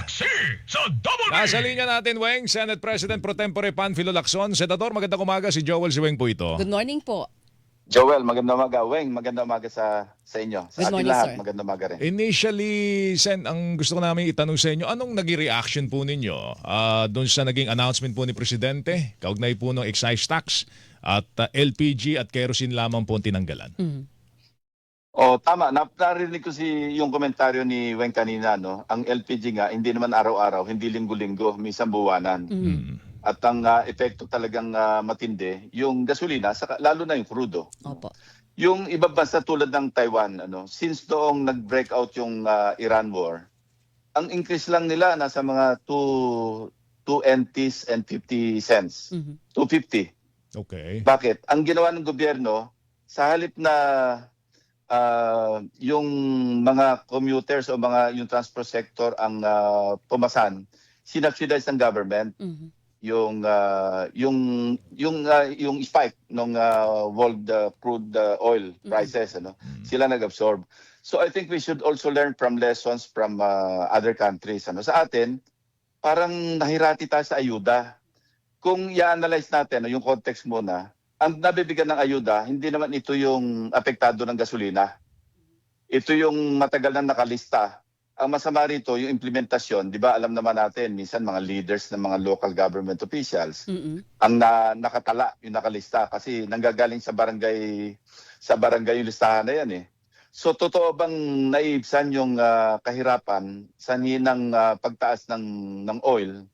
Si sa Double B! Nasa linya natin, Weng, Senate President Pro Tempore Panfilo Lacson. Senador, magandang umaga. Si Joel Siweng po ito. Good morning po. Joel, magandang umaga. Weng, magandang umaga sa inyo. Sa Good ating morning, lahat, sir. magandang umaga rin. Initially, Sen, ang gusto ko namin itanong sa inyo, anong naging reaction po ninyo doon sa naging announcement po ni Presidente, kaugnay po ng excise tax at LPG at kerosene lamang po ang tinanggalan? Tama. Narinig ko yung komentaryo ni Weng kanina, no? Ang LPG nga, hindi naman araw-araw, hindi linggo-linggo, minsan buwanan. At ang epekto talagang matindi, yung gasolina, lalo na yung crudo. Opo. Yung ibang bansa tulad ng Taiwan, since noong nag-break out yung Iran war, ang increase lang nila nasa mga 2 NTs and 50 cents. 250. Okay. Bakit? Ang ginawa ng gobyerno, sa halip na yung mga commuters o yung transport sector ang pumasan, sinubsidize ng government yung spike ng world crude oil prices, sila nag-absorb. So I think we should also learn from lessons from other countries. Sa atin, parang nahirati tayo sa ayuda. Kung i-analyze natin yung context muna, ang nabibigyan ng ayuda, hindi naman ito yung apektado ng gasolina. Ito yung matagal na nakalista. Ang masama rito, yung implementasyon, di ba alam naman natin, minsan mga leaders ng mga local government officials, ang nakatala, yung nakalista, kasi nanggagaling sa barangay yung listahan na yan eh. So totoo bang naibsan yung kahirapan sa ng pagtaas ng oil,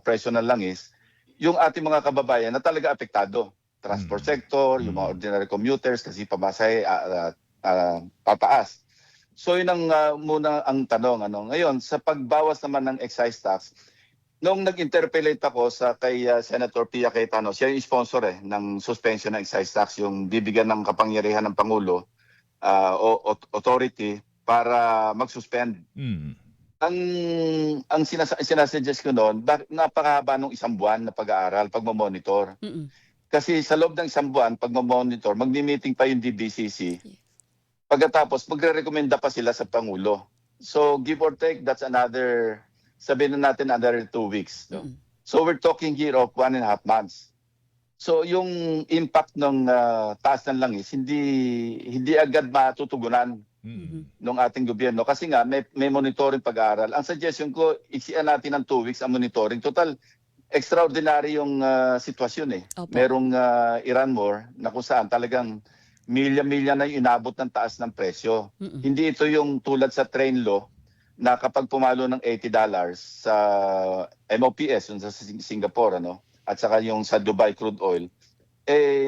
presyo ng langis, yung ating mga kababayan na talaga apektado? Transport sector, yung mga ordinary commuters kasi pamasahe pataas. So yun ang muna ang tanong. Ngayon, sa pagbawas naman ng excise tax, nung nag-interpellate ako kay Senator Pia Cayetano, siya yung sponsor ng suspension ng excise tax, yung bibigyan ng kapangyarihan ng Pangulo o authority para mag-suspend. Ang sinasuggest ko noon, napakahaba nung isang buwan na pag-aaral, pagmamonitor. Kasi sa loob ng isang buwan, pag monitor, magmi-meeting pa yung DBCC. Pagkatapos, magre-recommenda pa sila sa Pangulo. So, give or take, that's sabihin na natin, another 2 weeks. No? So, we're talking here of 1.5 months. So, yung impact ng taas ng langis, hindi agad matutugunan ng ating gobyerno. Kasi nga, may monitoring pag-aaral. Ang suggestion ko, iksian natin ng 2 weeks ang monitoring. Total, extraordinary yung sitwasyon eh. Opo. Merong Iran war na kung saan talagang milya-milya na yung inabot ng taas ng presyo. Hindi ito yung tulad sa train law na kapag pumalo ng $80 sa MOPS, yung sa Singapore, at saka yung sa Dubai crude oil,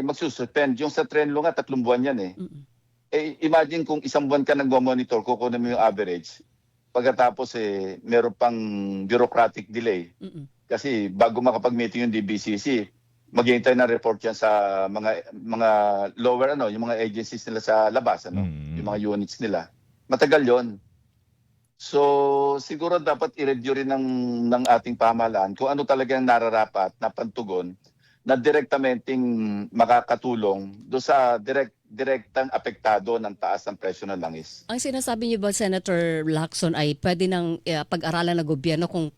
magsususpend. Yung sa train law nga, 3 buwan yan eh. Imagine kung 1 buwan ka nag-monitor, kukunin mo yung average. Pagkatapos meron pang bureaucratic delay. Kasi bago makapag-meeting yung DBCC, maghihintay ng report yan sa mga lower, yung mga agencies nila sa labas, yung mga units nila. Matagal yon. So, siguro dapat i-review rin ng ating pamahalaan kung ano talagang nararapat na pantugon na direktamenteng makakatulong do sa direktang apektado ng taas ng presyo ng langis. Ang sinasabi niyo ba, Senator Lacson, ay pwede nang pag-aralan ng gobyerno kung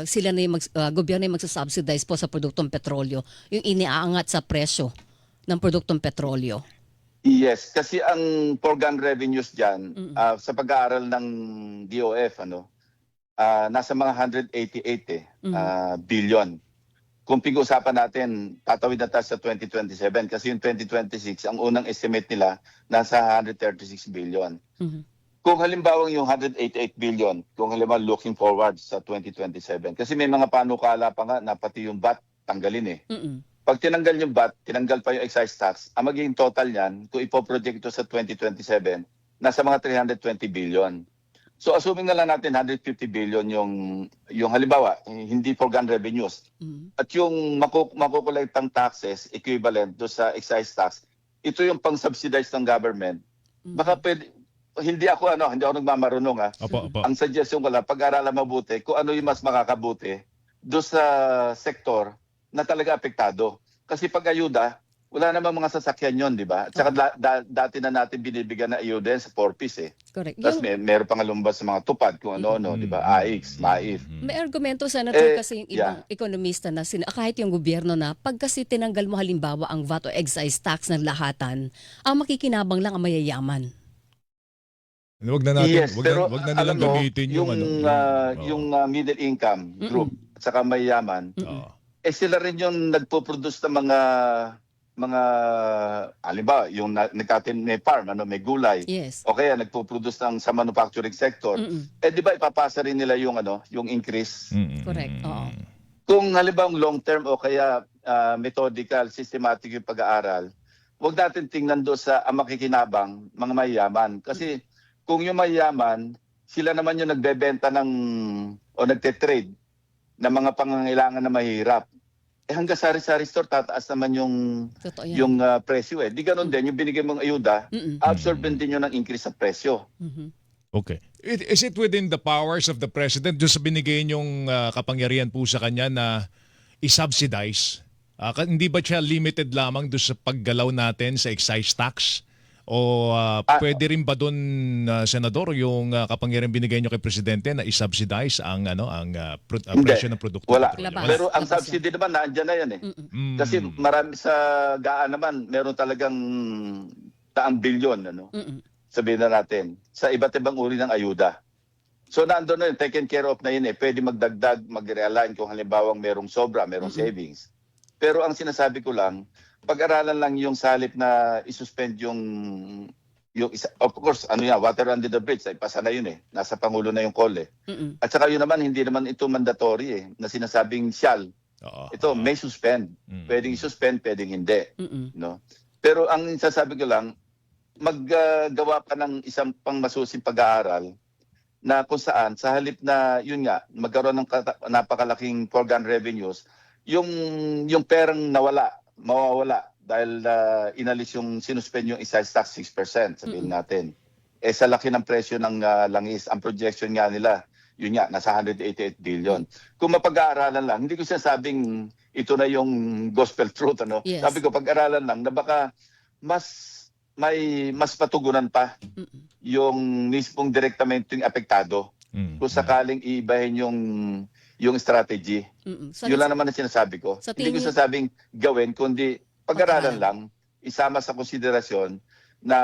sila na yung gobyerno yung magsasubsidize po sa produktong petrolyo, yung iniaangat sa presyo ng produktong petrolyo? Yes, kasi ang foregone revenues dyan, sa pag-aaral ng DOF, nasa mga 188 billion. Kung pag-usapan natin, tatawid na tayo sa 2027 kasi yung 2026, ang unang estimate nila, nasa 136 billion. Kung halimbawa yung 188 billion, kung halimbawa looking forward sa 2027, kasi may mga panukala pa nga na pati yung VAT tanggalin eh. Pag tinanggal yung VAT, tinanggal pa yung excise tax, ang magiging total niyan, kung ipoproject ito sa 2027, nasa mga 320 billion. So assuming na lang natin 150 billion yung halimbawa, hindi foregone revenues. At yung makukulektang taxes equivalent do sa excise tax, ito yung pang-subsidize ng government. Baka pwede, hindi ako nagmamarunong Opo. Ang suggestion ko lang, pag-aralan mabuti kung ano yung mas makakabuti do sa sektor na talaga apektado. Kasi pag ayuda, wala namang mga sasakyan yon, di ba? At saka dati na natin binibigyan na ayuda sa 4-piece eh. Correct. Tapos meron pang lumbas sa mga tupad kung ano-ano, di ba? AIX, MAIF. May argumento, Senator, Eh, kasi yung ibang yeah. ekonomista na kahit yung gobyerno na pag kasi tinanggal mo halimbawa ang VAT o excise tax ng lahatan, ang makikinabang lang ang mayayaman. Wag na natin, Yes, wag pero na, wag na alam nilang mo, gamitin yung yung middle income group at saka mayayaman, Oo. sila rin yung nagpo-produce ng mga halimbawa yung may farm, may gulay. Yes. O kaya nagpo-produce sa manufacturing sector. Di ba ipapasa rin nila yung increase? Correct. Oo. Kung halimbawa long term o kaya methodical, systematic yung pag-aaral, huwag natin tingnan doon sa ang makikinabang, mga mayayaman. Kasi kung yung mayayaman, sila naman yung nagbebenta o nagte-trade ng mga pangangailangan na mahirap. Hanggang sari-sari store, tataas naman Totoo yan. yung presyo eh. Di ganun din, yung binigay mong ayuda, absorbin din yun ng increase sa presyo. Okay. Is it within the powers of the President doon sa binigay niyong kapangyarihan po sa kanya na i-subsidize? Hindi ba siya limited lamang doon sa paggalaw natin sa excise tax? O pwede rin ba doon, Senador, yung kapangyarihan binigay niyo kay Presidente na i-subsidize ang presyo ng produkto? Wala. Labas. Pero ang Labas subsidy naman, nandiyan na yan eh. Kasi marami sa GAA naman, meron talagang daang bilyon, sabihin na natin, sa iba't ibang uri ng ayuda. So nandun na yun, taken care of na yun eh. Pwede magdagdag, mag-realign kung halimbawa merong sobra, merong savings. Pero ang sinasabi ko lang, pag-aralan lang yung salip na isuspend yung of course, water under the bridge, ay pasa na yun eh. Nasa Pangulo na yung call eh. At saka yun naman, hindi naman ito mandatory eh, na sinasabing shall. Ito, may suspend. Pwedeng i-suspend, pwedeng hindi. No? Pero ang sasabi ko lang, maggawa pa ng isang pang masusing pag-aaral na kung saan, sa halip na, yun nga, magkaroon ng napakalaking foregone revenues, yung perang mawawala dahil inalis sinuspend yung excise tax 6%, sabihin natin. Sa laki ng presyo ng langis, ang projection nga nila, yun nga, nasa 188 billion. Kung mapag-aaralan lang, hindi ko sinasabing ito na yung gospel truth. Yes. Sabi ko, pag-aralan lang na baka mas patugunan pa yung mismong direktamentong apektado kung sakaling iibahin yung strategy. Yun lang naman ang sinasabi ko. Hindi ko sasabing gawin, kundi pag-aralan lang, isama sa konsiderasyon na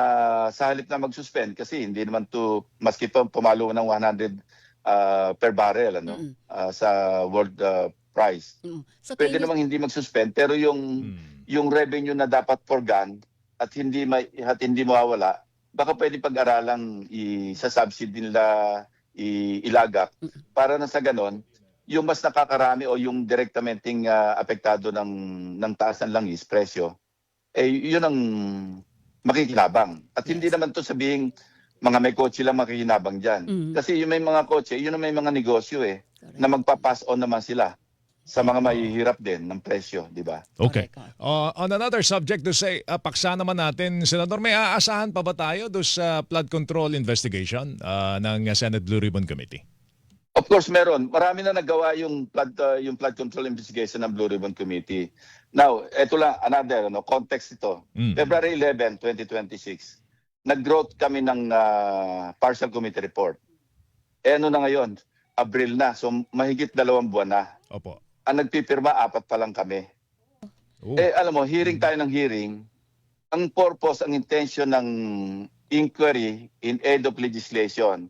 sa halip na mag-suspend, kasi hindi naman to, maski pa pumalo ng 100 per barrel sa world price. Pwede namang hindi mag-suspend, pero yung revenue na dapat foregone at hindi mawawala, baka pwede pag-aralang sa-subsidy nila ilagak para na sa ganon, yung mas nakakarami o yung direktamenting apektado ng taas ng langis, presyo, yun ang makikinabang. At hindi naman to sabihing mga may kotse lang makikinabang dyan. Kasi yung may mga kotse, yun ang may mga negosyo na magpapass on naman sila sa mga mahihirap din ng presyo, di ba? Okay. On another subject to say, paksa naman natin, Senador, may aasahan pa ba tayo doon sa flood control investigation ng Senate Blue Ribbon Committee? Of course, meron. Marami na nagawa yung flood control investigation ng Blue Ribbon Committee. Now, eto lang, another context ito. February 11, 2026, nag-growth kami ng partial committee report. Ano na ngayon? Abril na. So, mahigit 2 buwan na. Opo. Ang nagpipirma, 4 pa lang kami. Alam mo, hearing tayo ng hearing, ang purpose, ang intention ng inquiry in aid of legislation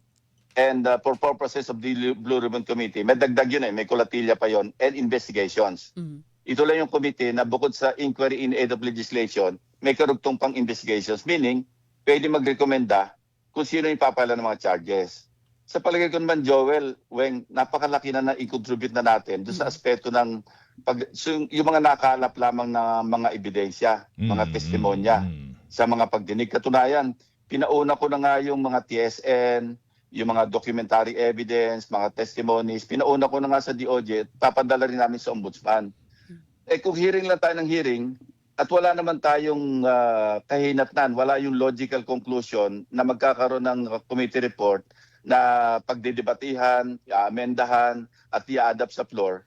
and for purposes of the Blue Ribbon Committee, may dagdag yun may kulatilya pa yon, and investigations. Ito lang yung committee na bukod sa inquiry in aid of legislation, may karugtong pang investigations, meaning pwede magrekomenda kung sino yung papala ng mga charges. Sa palagay ko naman, Joel, napakalaki na i-contribute na natin doon sa aspeto ng yung mga nakalap lamang na mga ebidensya, mga testimonya sa mga pagdinig. Katunayan, pinauna ko na nga yung mga TSN, yung mga documentary evidence, mga testimonies, pinauna ko na nga sa DOJ, papadala rin namin sa ombudsman. Kung hearing lang tayo ng hearing, at wala naman tayong kahinatnan, wala yung logical conclusion na magkakaroon ng committee report na pagdidebatihan, amendahan, at i-adapt sa floor,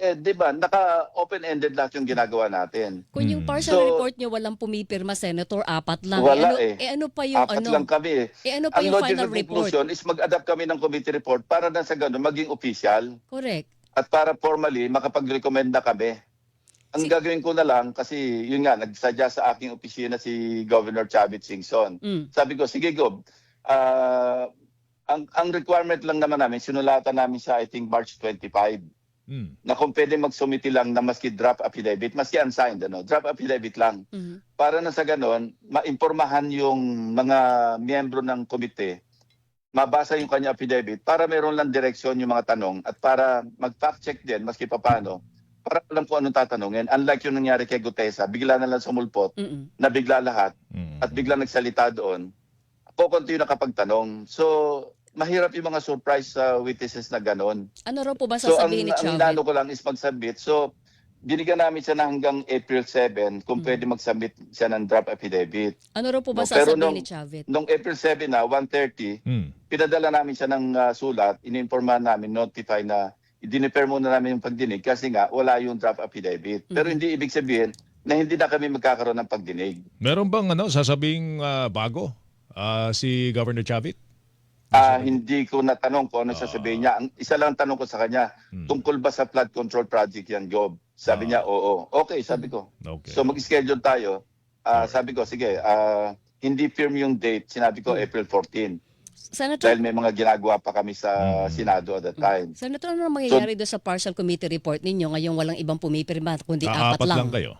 di ba, naka-open-ended lahat yung ginagawa natin. Kung yung partial So, report nyo walang pumipirma, Senator, 4 lang. Wala ano pa yung Apat lang kami. ano pa Ang yung logical final report? conclusion is mag-adapt kami ng committee report para na sa gano'n maging official Correct. at para formally makapag-recommend na kami. Ang gagawin ko na lang, kasi yun nga, nagsadya sa aking opisina si Governor Chavit Singson. Sabi ko, sige Gob, ang requirement lang naman namin, sinulatan namin sa I think March 25, na kung pwede magsumiti lang na maski draft affidavit, maski unsigned, draft affidavit lang. Para na sa ganon, maimpormahan yung mga miyembro ng komite, mabasa yung kanya affidavit, para meron lang direksyon yung mga tanong at para mag-fact check din, maski papano, para alam kung anong tatanungin. Unlike yung nangyari kay Gutesa, bigla na lang sumulpot, na bigla lahat, at bigla nagsalita doon, kukunti yung nakapagtanong. So, mahirap yung mga surprise witnesses na ganon. Ano raw po ba So, ang sasabihin ni Chavit? inano ko lang is mag-submit. So, binigyan namin siya na hanggang April 7 kung pwede mag-submit siya ng draft affidavit. Ano raw po ba Pero sasabihin ni Chavit? Nung April 7 na, 1:30, pinadala namin siya ng sulat, ininformahan namin, notify na idiniper muna namin yung pagdinig kasi nga wala yung draft affidavit. Pero hindi ibig sabihin na hindi na kami magkakaroon ng pagdinig. Meron bang sabing bago si Governor Chavit? Hindi ko natanong kung ano sasabihin niya. Ang isa lang tanong ko sa kanya, tungkol ba sa flood control project yan, Job? Sabi niya, oo. Okay, sabi ko. Okay. So mag-schedule tayo. Sabi ko, sige, hindi firm yung date. Sinabi ko April 14. Senator, Dahil may mga ginagawa pa kami sa Senado at that time. Senator, ano mangyayari doon sa partial committee report ninyo? Ngayong walang ibang pumipirma, kundi 4 Apat lang. lang kayo.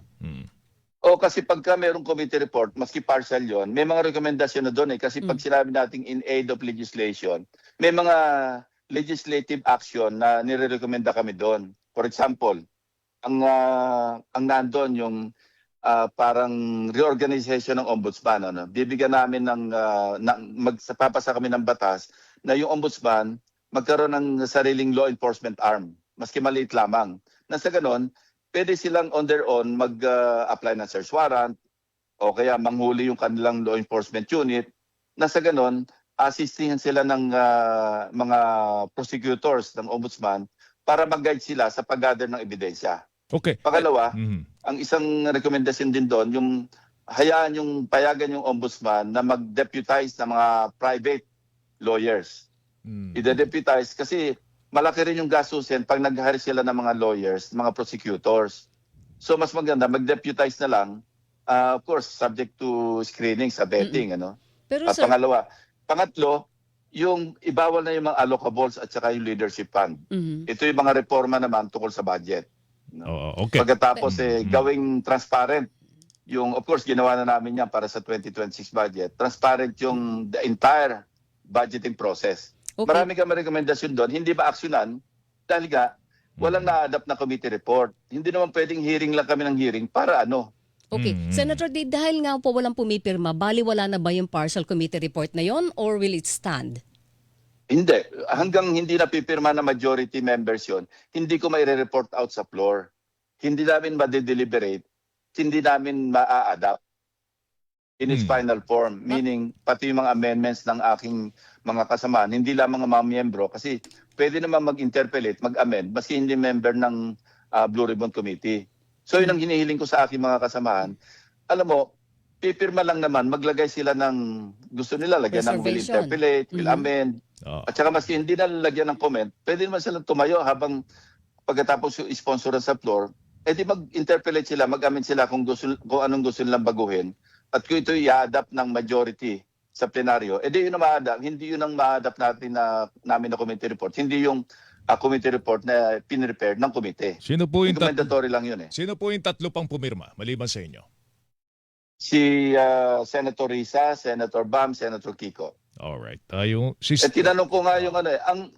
O kasi pagka mayroong committee report, maski partial yon, may mga rekomendasyon na doon eh. Kasi pag sinabi nating in aid of legislation, may mga legislative action na nire-recommenda kami doon. For example, ang nandun yung parang reorganization ng ombudsman. Bibigyan namin magpapasa kami ng batas na yung ombudsman magkaroon ng sariling law enforcement arm, maski maliit lamang. Nasa ganon, pwede silang on their own mag-apply ng search warrant o kaya manghuli yung kanilang law enforcement unit. Na sa ganon, asistihan sila ng mga prosecutors ng ombudsman para mag-guide sila sa pag-gather ng ebidensya. Okay. Pangalawa, ang isang rekomendasyon din doon, yung payagan yung ombudsman na mag-deputize ng mga private lawyers. I-deputize kasi malaki rin yung gastusin pag nag-hire sila ng mga lawyers, mga prosecutors. So mas maganda, mag-deputize na lang, of course, subject to screening sa vetting. Pero At sir, pangatlo, yung ibawal na yung mga allocables at saka yung leadership fund. Ito yung mga reforma naman tungkol sa budget. Okay. Pagkatapos gawing transparent, yung of course ginawa na namin yan para sa 2026 budget, transparent yung the entire budgeting process. Okay. Marami kami rekomendasyon doon, hindi ba aksyonan dahil nga walang na-adapt na committee report. Hindi naman pwedeng hearing lang kami ng hearing para ano. okay. Senator, dahil nga po walang pumipirma, baliwala na ba yung partial committee report na yon or will it stand? Hindi. Hanggang hindi napipirma na majority members yon, hindi ko mai-report out sa floor. Hindi namin ma-deliberate, hindi namin ma-adapt in its final form. Meaning, pati yung mga amendments ng aking mga kasamaan, hindi lamang ang mga miyembro, kasi pwede naman mag-interpellate, mag-amend, maski hindi member ng Blue Ribbon Committee. So yun ang hinihiling ko sa aking mga kasamaan. Alam mo, pipirma lang naman, maglagay sila ng gusto nila, lagyan ng will Reservation. interpellate, will amend. At saka maski hindi na lalagyan ng comment, pwede naman silang tumayo habang pagkatapos yung sponsoran sa floor, edi mag-interpellate sila, mag-amend sila kung anong gusto nilang baguhin. At kung ito i-adapt ng majority sa plenaryo, edi yun ang ma-adapt. Hindi yun ang ma-adapt namin na committee report. Hindi yung committee report na pinrepare ng komite. Sino po yung Recommendatory lang yun eh. Sino po yung tatlo pang pumirma maliban sa inyo? Si Senator Risa, Senator Bam, Senator Kiko. Alright. Tinanong ko nga yung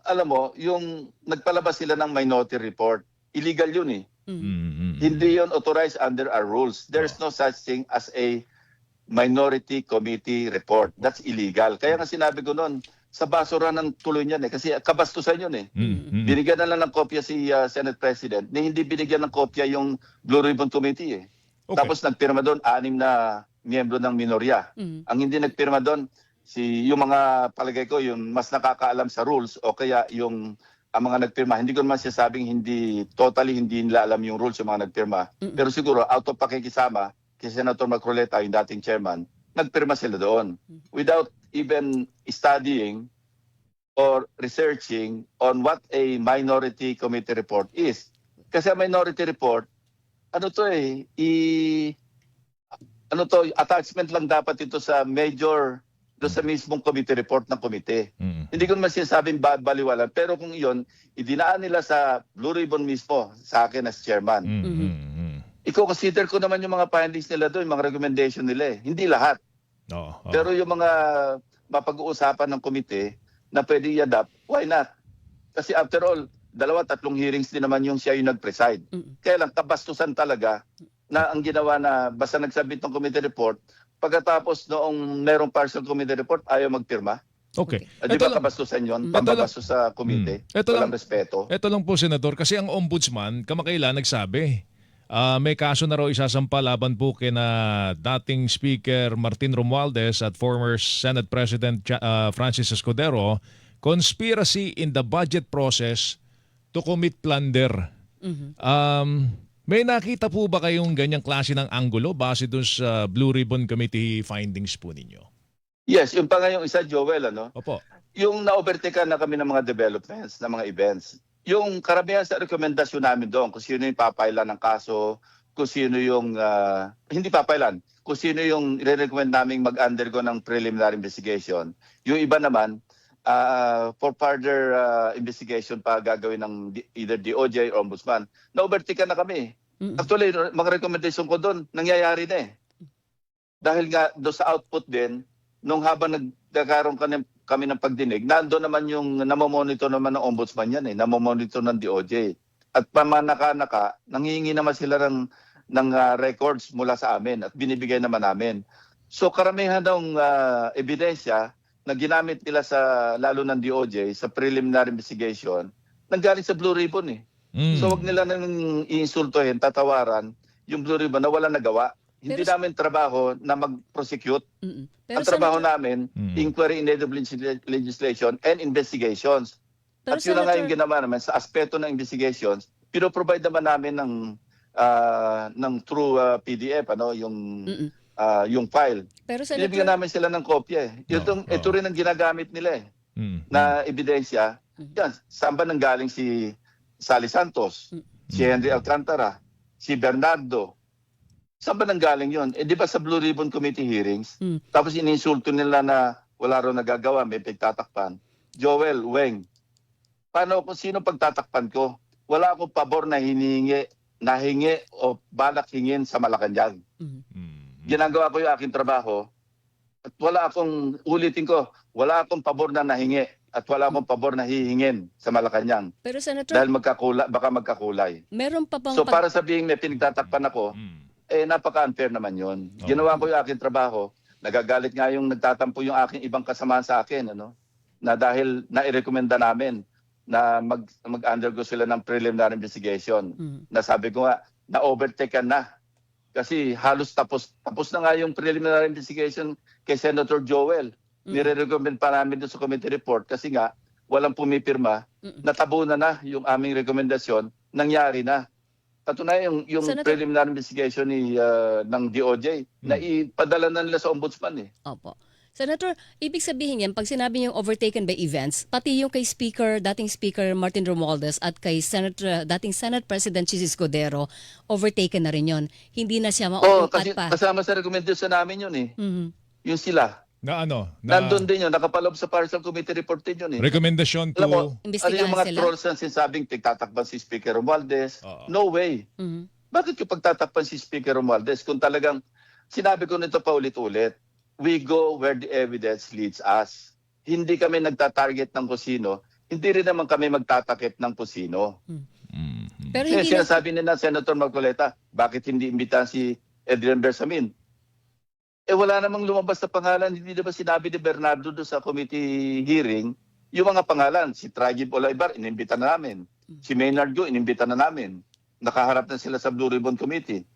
alam mo, yung nagpalabas sila ng minority report, illegal yun eh. Hindi yun authorized under our rules. There's no such thing as a minority committee report. That's illegal. Kaya nga sinabi ko noon, sa basura ng tuloy niyan eh. Kasi kabastusan yun eh. Binigyan na lang ng kopya si Senate President na hindi binigyan ng kopya yung Blue Ribbon Committee eh. Okay. Tapos nagpirma doon 6 na miyembro ng minorya. Ang hindi nagpirma doon, yung mga palagay ko, yung mas nakakaalam sa rules o kaya yung ang mga nagpirma. Hindi ko naman sinasabing totally hindi nila alam yung rules yung mga nagpirma. Pero siguro out of pakikisama kay Senator Marcoleta, yung dating chairman, nagpirma sila doon without even studying or researching on what a minority committee report is. Kasi ang minority report, attachment lang dapat ito sa sa mismong committee report ng komite. Hindi ko naman sinasabing baliwala, pero kung iyon, idinaan nila sa Blue Ribbon mismo, sa akin as chairman. I-consider ko naman yung mga findings nila doon, yung mga recommendation nila eh. Hindi lahat. Pero yung mga mapag-uusapan ng komite na pwede i-adapt, why not? Kasi after all, 2-3 hearings din naman yung siya yung nag-preside. Kaya lang, kabastusan talaga na ang ginawa na basta nagsabit ng committee report, pagkatapos noong merong partial committee report, ayaw magpirma. Okay. Di ba kabastusan yun? Pambabastos sa komite. Walang respeto. Ito lang po, Senador, kasi ang ombudsman, kamakailan nagsabi, may kaso na raw isasampa laban po kina dating Speaker Martin Romualdez at former Senate President Francis Escudero, conspiracy in the budget process to commit plunder. May nakita po ba kayong ganyang klase ng anggulo base dun sa Blue Ribbon Committee findings po ninyo? Yes, yung pa nga yung isa, Joel, Opo. yung na-overtaken na kami ng mga developments, ng mga events. Yung karamihan sa rekomendasyon namin doon, kung sino yung papailan ng kaso, kung sino yung, hindi papailan, kung sino yung re-recommend namin mag-undergo ng preliminary investigation. Yung iba naman, for further investigation pa gagawin ng either DOJ or Ombudsman, na-overtaken na kami. Actually, mga recommendation ko doon, nangyayari na eh. Dahil nga doon sa output din, nung habang nagkakaroon kami ng pagdinig, nandoon naman yung namomonitor naman ng Ombudsman yan eh, namomonitor ng DOJ. At pamanaka-naka, nanghihingi naman sila ng records mula sa amin at binibigay naman namin. So karamihan ng ebidensya na ginamit nila lalo ng DOJ sa preliminary investigation, nanggaling sa Blue Ribbon eh. So wag nila nang iinsultuhin, tatawaran yung Blue Ribbon na wala nagawa. Hindi namin trabaho na mag-prosecute. Ang trabaho namin, inquiry in aid of legislation and investigations. At yun na nga yung ginawa naman sa aspeto ng investigations, pinoprovide naman namin ng through PDF, yung file. Pero Binibigyan namin sila ng kopya eh. Ito rin ang ginagamit nila eh, na ebidensya. Yan, saan ba nanggaling si Sally Santos, si Henry Alcantara, si Bernardo? Saan ba nanggaling yun? Di ba sa Blue Ribbon Committee hearings, tapos ininsulto nila na wala raw nagagawa, may pagtatakpan. Joel, Weng, paano kung sino pagtatakpan ko? Wala akong pabor na nahingi o balak hingin sa Malacanang. Ginagawa ko yung aking trabaho at ulitin ko, wala akong pabor na nahingi at wala akong pabor na hihingin sa Malacanang. Pero Senator, dahil baka magkakulay. Meron pa bang So para sabihin may pinagtatakpan ako, napaka-unfair naman yun. Ginawa ko yung aking trabaho. Nagagalit nga yung nagtatampo yung aking ibang kasama sa akin, na dahil nairekomenda namin na mag-undergo sila ng preliminary investigation. Na sabi ko nga, na-overtaken na. Kasi halos tapos na nga yung preliminary investigation kay Senator Joel. Nire-recommend pa namin doon sa committee report kasi nga walang pumipirma. Natabunan na yung aming rekomendasyon, nangyari na. Katunayan yung preliminary investigation ng DOJ na ipadala na nila sa ombudsman eh. Opo. Senator, ibig sabihin yan, pag sinabi niyong overtaken by events, pati yung kay dating Speaker Martin Romualdez at kay dating Senate President Chis Escudero, overtaken na rin yun. Hindi na siya kasi pa. Kasama sa recommendation namin yun eh. Yung sila. Nandun din yun, nakapaloob sa partial committee report din yun eh. Recommendation to... Alam mo, Imbestigahan yung mga sila? trolls na sinasabing tigtatakpan si Speaker Romualdez? No way. Bakit yung pagtatakpan si Speaker Romualdez kung talagang, sinabi ko nito pa ulit-ulit, we go where the evidence leads us. Hindi kami nagtatarget ng kusino, hindi rin naman kami magtatakip ng kusino. Pero hindi sinasabi nila Senator Marcoleta, bakit hindi imbitahan si Adrian Bersamin? Wala namang lumabas na pangalan. Hindi na ba sinabi ni Bernardo doon sa committee hearing, yung mga pangalan, si Trajib Olaibar, inimbita na namin. Si Maynard Go, inimbita na namin. Nakaharap na sila sa Blue Ribbon Committee.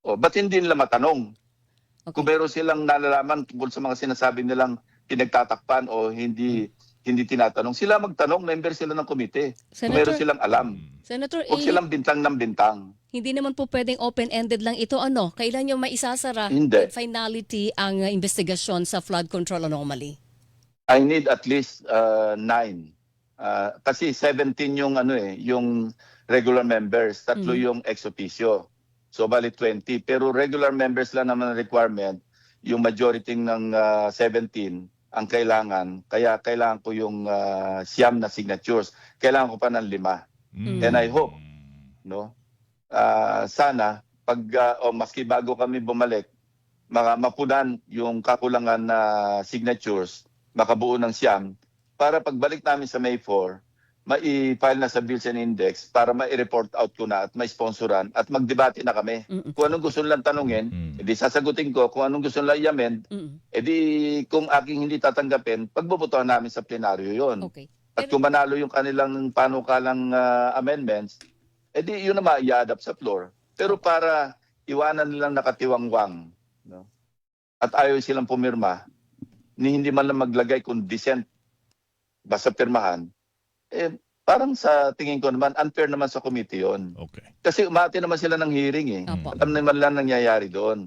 Ba't hindi nila matanong? Kung meron silang nalalaman tungkol sa mga sinasabi nilang pinagtatakpan o hindi hindi tinatanong. Sila magtanong, member sila ng komite. Senator- Meron silang alam. Senator, Huwag silang bintang ng bintang. hindi naman po pwedeng open-ended lang ito. Ano? Kailan nyo maisasara Hindi. at finality ang investigasyon sa flood control anomaly? I need at least 9. Kasi 17 yung yung regular members, 3 yung ex officio. So bali 20. Pero regular members lang naman ang requirement, yung majority ng 17 ang kailangan. Kaya kailangan ko yung 9 na signatures. Kailangan ko pa ng 5. And I hope, no? Sana pag maski bago kami bumalik, mapunan yung kakulangan na signatures, makabuo ng 9 para pagbalik namin sa May 4, mai-file na sa Bills and Index para mai-report out ko na at mai-sponsoran at magdebate na kami. Kung anong gusto nilang tanungin, edi sasagutin ko. Kung anong gusto nilang i-amend, edi kung aking hindi tatanggapin, pagbubutuhan namin sa plenaryo yon. Okay. At kung manalo yung kanilang panukalang amendments, edi yun na i-adapt sa floor. Pero para iwanan nilang nakatiwangwang, no? At ayaw silang pumirma, ni hindi man lang maglagay kung dissent basta pirmahan, parang sa tingin ko naman, unfair naman sa committee yun. Okay. Kasi umati naman sila ng hearing Opo. Alam naman lang nangyayari doon.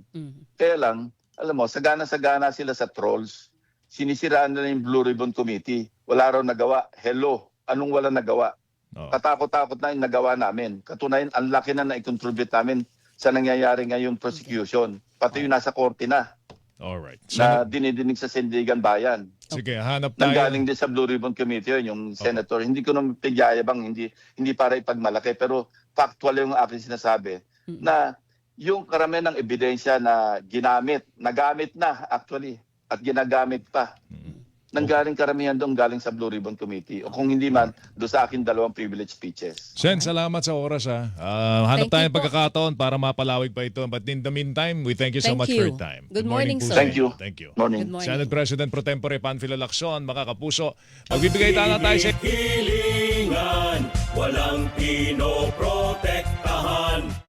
Kaya lang, alam mo, sagana-sagana sila sa trolls. Sinisiraan nila yung Blue Ribbon Committee. Wala raw nagawa. Hello, anong wala nagawa? Oh. Katakot-takot na yung nagawa namin. Katunayan, ang laki na na-contribute namin sa nangyayari ngayong prosecution. Pati yung nasa korte na Alright. na dinidinig sa Sindigan Bayan. Sige, hanap tayo. Nanggaling din sa Blue Ribbon Committee yun, yung senator. Hindi ko naman pigyayabang, hindi para ipagmalaki, pero factual yung aking sinasabi na yung karamihan ng ebidensya na nagamit na actually, at ginagamit pa. Nanggaling karamihan doon galing sa Blue Ribbon Committee. O kung hindi man, doon sa akin 2 privilege speeches. Sen, salamat sa oras ha. Hanap Thank tayo you ng po. pagkakataon para mapalawig pa ito. But in the meantime, we thank you so Thank much you. for your time. Good morning, po sir. sa Thank you. inyo. Thank you. Morning. Good morning. Senate President Pro Tempore Panfilo Lacson, mga kapuso. Magbibigay tayo sa Hilingan, walang